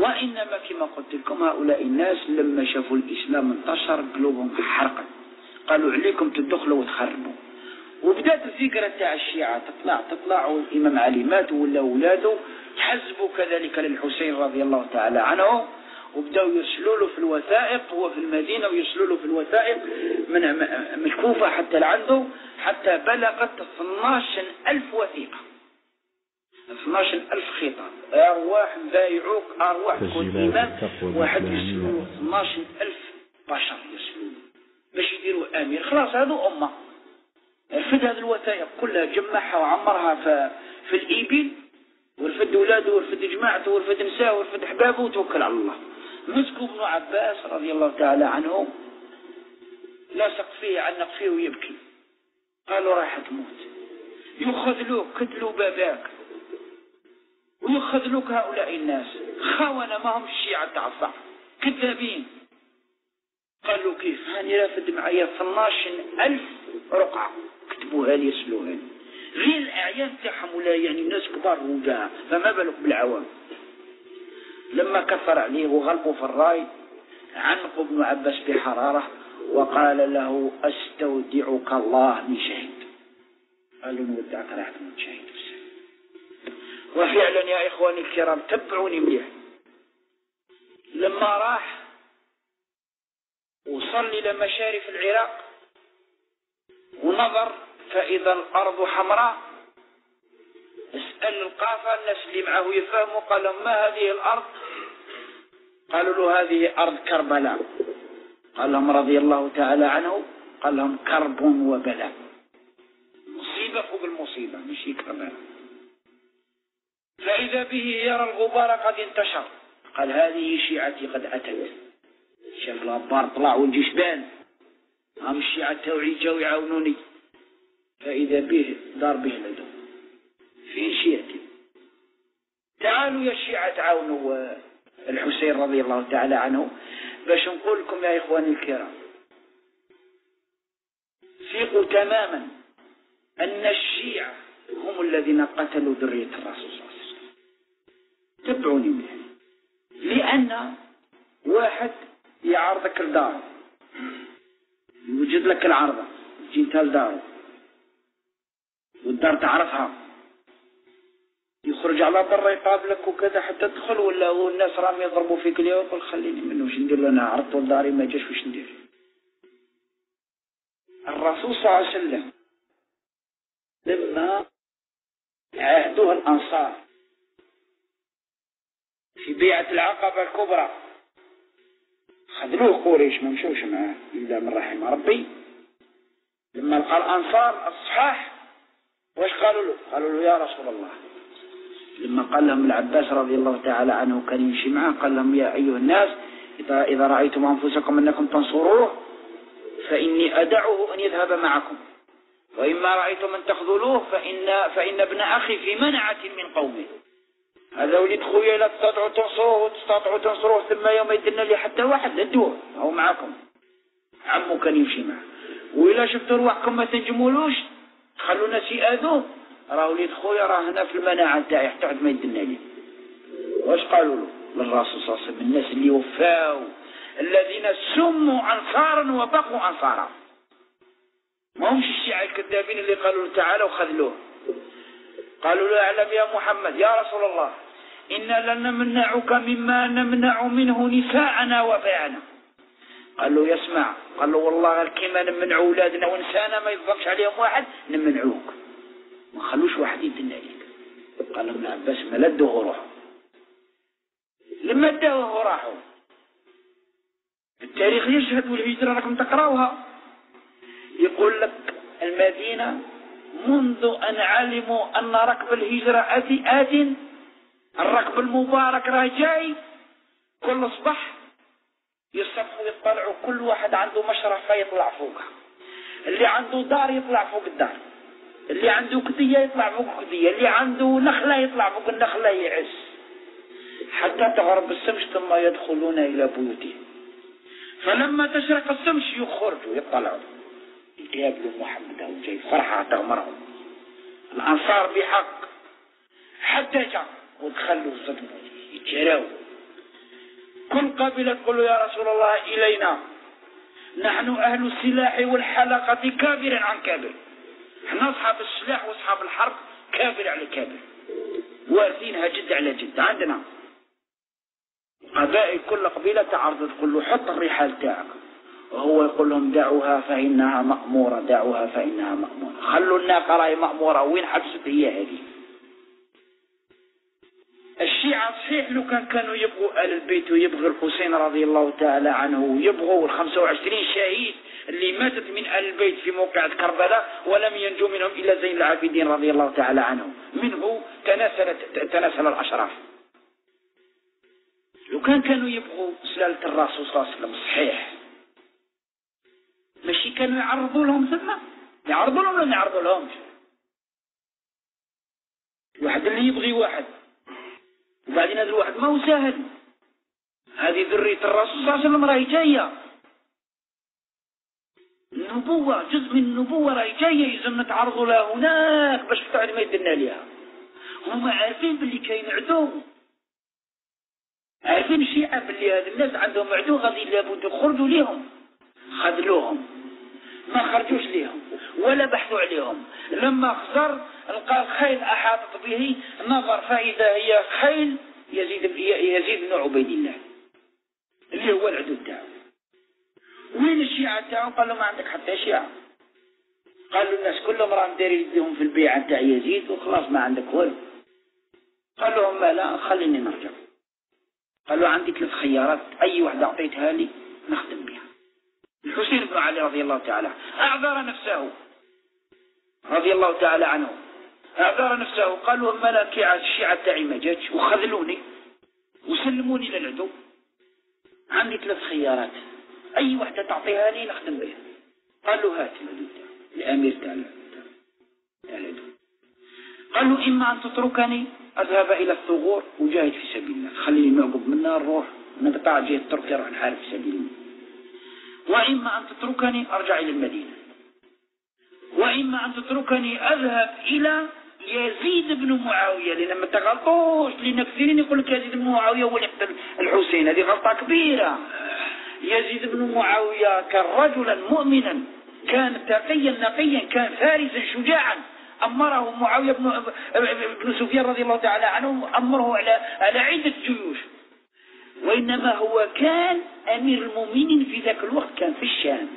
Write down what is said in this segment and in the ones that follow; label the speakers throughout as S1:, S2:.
S1: وإنما كما قلت لكم هؤلاء الناس لما شافوا الإسلام انتشر قلوبهم حرقت، قالوا عليكم تدخلوا وتخربوا. وبدأت الفكرة تاع الشيعة تطلع والإمام علي مات ولا أولاده تحزبوا كذلك للحسين رضي الله تعالى عنه، وبدأوا يرسلوا له في الوثائق، هو في المدينة ويرسلوا له في الوثائق من الكوفة حتى لعنده، حتى بلغت 12,000 وثيقة، 12,000 خطاب، أرواح بايعوك، أرواح كل إمام واحد يرسلوا 12,000 بشر يرسلوا باش يديروا أمير. خلاص هذو أمة. رفد هذه الوثائق كلها جمعها وعمرها في الإبل، ورفد أولاده ورفد جماعته ورفد نساءه ورفد أحبابه وتوكل على الله. مسكوا ابن عباس رضي الله تعالى عنه لاصق فيه عنق فيه ويبكي، قالوا راح تموت، يخذلوك كدلوا باباك ويخذلوك هؤلاء الناس خونة ما هم الشيعة تاع الصح كذابين. قالوا كيف؟ هاني رافد معايا 12,000 رقعة كتبوها لي يسلوها لي غير الأعيان تاعهم، ولا يعني ناس كبار وجاء، فما بالك بالعوام. لما كثر عليه وغلقوا في الراي عنقوا ابن عباس بحرارة وقال له أستودعك الله من شهيد. قال له نودعك راح تموت شهيد. وفعلا يا إخواني الكرام تبعوني مليح، لما راح وصل إلى مشارف العراق ونظر فإذا الأرض حمراء، اسأل القافة الناس اللي معه يفهموا، قال لهم ما هذه الأرض؟ قالوا له هذه أرض كربلاء. قال لهم رضي الله تعالى عنه، قال لهم كرب وبلاء، مصيبة فوق المصيبة مش كربلاء. فإذا به يرى الغبار قد انتشر، قال هذه شيعتي قد أتت. شاف الغبار طلع والجشبان هم الشيعة توعي جاو يعاونوني، فإذا به دار به لدو في شيعتي. تعالوا يا الشيعة تعاونوا الحسين رضي الله تعالى عنه. باش نقول لكم يا إخواني الكرام ثقوا تماما أن الشيعة هم الذين قتلوا ذرية الرسول صلى الله عليه وسلم. تبعوني منه، لأن واحد يعرضك لداره، يوجد لك العرضة تجي انت لداره والدار تعرفها، يخرج على برا يقابلك وكذا حتى تدخل، ولا هو الناس راهم يضربوا فيك اليوم يقول خليني منه وش ندير، انا عرضت لداري ما جاش وش ندير. الرسول صلى الله عليه وسلم لما عاهدوه الأنصار في بيعة العقبة الكبرى خذلوه قريش ما مشوش معاه إلا من رحم ربي. لما لقى الأنصار الصحاح واش قالوا له؟ قالوا له يا رسول الله، لما قال لهم العباس رضي الله تعالى عنه كان يمشي معه، قال لهم يا أيها الناس إذا رأيتم أنفسكم أنكم تنصروه فإني أدعه أن يذهب معكم، وإما رأيتم أن تخذلوه فإن ابن أخي في منعة من قومه. هذا ولد خويا لا تستطيعوا تنصروه وتستطيعوا تنصروه ثم يوم يدنا لي حتى واحد لدوه أو معكم. عمو كان يمشي معه، وإلا شفتوا رواحكم ما تنجمولوش خلوا ناس يأذوه، راه ولد خويا راه هنا في المناعة تاعي حتى ما يدنا لي. واش قالوا له؟ للرسول صلى الله عليه وسلم الناس اللي وفاوا الذين سموا أنصارا وبقوا أنصارا، ما همش الشيعة الكذابين اللي قالوا له تعالى وخذلوه. قالوا له اعلم يا محمد يا رسول الله إنا لن نمنعك مما نمنع منه نساءنا وبيعنا. قال له يسمع، قال له والله كما نمنع أولادنا ونسانا ما يضربش عليهم واحد نمنعوك ما خلوش واحد يدنا ليك. قال ابن عباس ما لدوه روحه، لما ادوه راحوا. التاريخ يشهد والهجرة راكم تقراوها، يقول لك المدينة منذ أن علموا أن ركب الهجرة آت الركب المبارك راه جاي، كل صبح يصبحوا يطلعوا كل واحد عنده مشرفة يطلع فوقها، اللي عنده دار يطلع فوق الدار، اللي عنده كدية يطلع فوق كدية، اللي عنده نخلة يطلع فوق النخلة يعس حتى تغرب الشمس ثم يدخلون إلى بيوتهم. فلما تشرق الشمس يخرجوا يطلعوا يقابلوا محمد أو جاي فرحة تغمرهم الأنصار بحق، حتى جاء ودخلوا صدموا يتجراوا كل قبيلة تقول له يا رسول الله إلينا، نحن أهل السلاح والحلقة كابر عن كابر، احنا أصحاب السلاح وأصحاب الحرب كابر على كابر، وارثينها جد على جد. عندنا قبائل كل قبيلة تعرض تقول له حط الرحال تاعك، وهو يقول لهم دعوها فإنها مأمورة، دعوها فإنها مأمورة، خلوا الناقة راهي مأمورة، وين حبست هي هذه؟ الشيعة صحيح لو كانوا يبغوا آل البيت ويبغوا الحسين رضي الله تعالى عنه ويبغوا 25 شهيد اللي ماتت من آل البيت في موقعة كربلاء ولم ينجو منهم إلا زين العابدين رضي الله تعالى عنه، منه تناسل الأشراف. لو كانوا يبغوا سلالة الرسول صلى الله عليه وسلم صحيح، ماشي كانوا يعرضوا لهم ثم يعرضوا لهم ولا ما يعرضوا لهمش؟ الواحد اللي يبغي واحد وبعدين هذا الواحد ما هو سهل، هذه ذرية الرسول صلى الله عليه وسلم راهي جاية، النبوة جزء من النبوة راهي جاية، يلزم نتعرضوا لها هناك باش بعد ما يدنا لها. هما عارفين باللي كاين عدو، عارفين الشيعة باللي هذا الناس عندهم عدو غادي لابد يخرجوا ليهم، خذلوهم ما خرجوش ليهم ولا بحثوا عليهم. لما خسر لقى الخيل أحاطت به، نظر فإذا هي خيل يزيد بن عبيد الله اللي هو العدو تاعه. وين الشيعة تاعه؟ قال له ما عندك حتى شيعة، قالوا الناس كلهم راهم دايرين يديهم في البيعة تاع يزيد وخلاص ما عندك والو. قال لهم لا خليني نرجع. قالوا عندي 3 خيارات، أي واحدة أعطيتها لي نخدم بها. الحسين بن علي رضي الله تعالى أعذر نفسه رضي الله تعالى عنه، أعذر نفسه، قالوا أما لا الشيعة تاعي ما جاتش وخذلوني وسلموني للعدو، عندي 3 خيارات، أي واحدة تعطيها لي نخدم بها. قالوا هات الأمير تاع العدو، قالوا إما أن تتركني أذهب إلى الثغور وجاهد في سبيل الله، خليني نعقب منا نروح نقطع جهة تركيا نروح نحارب في سبيل الله، وإما أن تتركني أرجع إلى المدينة، وإما أن تتركني أذهب إلى يزيد بن معاوية، لأن ما تغلطوش، لأن كثيرين يقول لك يزيد بن معاوية هو اللي قتل الحسين، هذه غلطة كبيرة. يزيد بن معاوية كان رجلا مؤمنا، كان تقيا نقيا، كان فارسا شجاعا، أمره معاوية بن سفيان رضي الله تعالى عنه، أمره على عدة جيوش، وإنما هو كان أمير المؤمنين في ذاك الوقت، كان في الشام.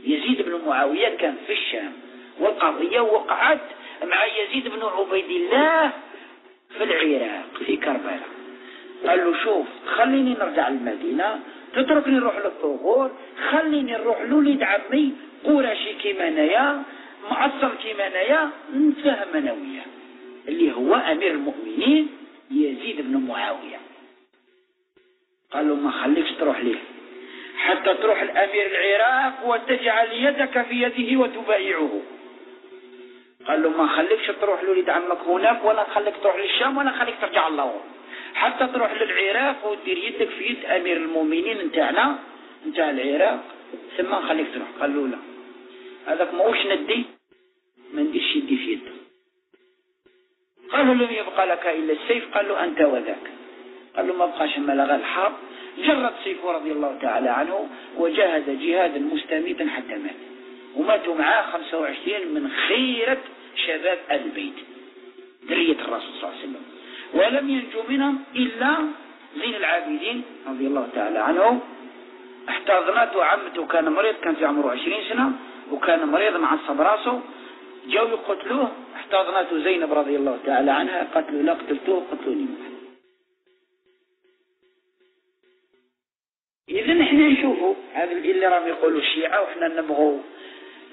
S1: يزيد بن معاوية كان في الشام، والقضية وقعت مع يزيد بن عبيد الله في العراق في كربلاء. قال له شوف خليني نرجع المدينة، تتركني نروح للثغور، خليني نروح لوليد عمي قرشي كيما انايا، معصر كيما انايا، نتفاهم انا وياه، اللي هو أمير المؤمنين يزيد بن معاوية. قال له ما خليكش تروح ليه حتى تروح الأمير العراق وتجعل يدك في يده وتبايعه. قال له ما خليكش تروح لوليد عمك هناك، ولا خليك تروح للشام، ولا خليك ترجع الله، حتى تروح للعراق ودير يدك في يد أمير المؤمنين نتاعنا نتاع العراق، ثم خليك تروح. قال له لا، هذاك ماهوش ندي، ما نديش يدي في يده. قال له لم يبقى لك إلا السيف. قال له أنت وذاك. قال له ما بقاش اما لغى الحرب، جرد سيفه رضي الله تعالى عنه وجاهد جهادا مستميتا حتى مات، وماتوا معاه 25 من خيرة شباب آل البيت ذرية الرسول صلى الله عليه وسلم، ولم ينجو منهم إلا زين العابدين رضي الله تعالى عنه. احتضنته عمته، كان مريض، كان في عمره 20 سنة وكان مريض معصب راسه، جاءوا يقتلوه، احتضنته زينب رضي الله تعالى عنها، قتلوا لا قتلتوه قتلوني. إذا نحن نشوفوا هذا اللي راهم يقولوا الشيعة، وإحنا نبغوا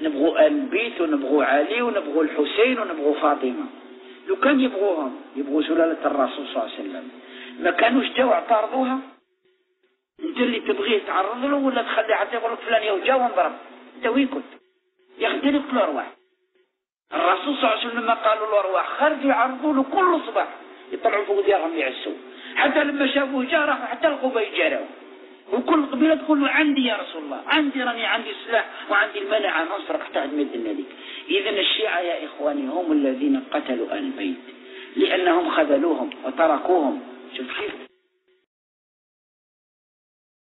S1: آل البيت ونبغوا علي ونبغوا الحسين ونبغوا فاطمة. لو كان يبغوهم، يبغوا سلالة الرسول صلى الله عليه وسلم، ما كانوش جاوا اعترضوها. انت اللي تبغيه تعرض له ولا تخلي حتى يقول لك فلان يوجا وانضرب، انت وين كنت؟ ياخذ لك الارواح. الرسول صلى الله عليه وسلم لما قالوا الارواح خرجوا يعرضوا له كل صباح، يطلعوا فوق ديارهم يعسوا، حتى لما شافوه جا راحوا حتى القبه يجاروا، وكل قبيله تقول له عندي يا رسول الله، عندي، راني عندي السلاح وعندي المنع نصرك حتى عند مدنا لك. اذا الشيعة يا اخواني هم الذين قتلوا آل البيت، لانهم خذلوهم وتركوهم. شوف كيف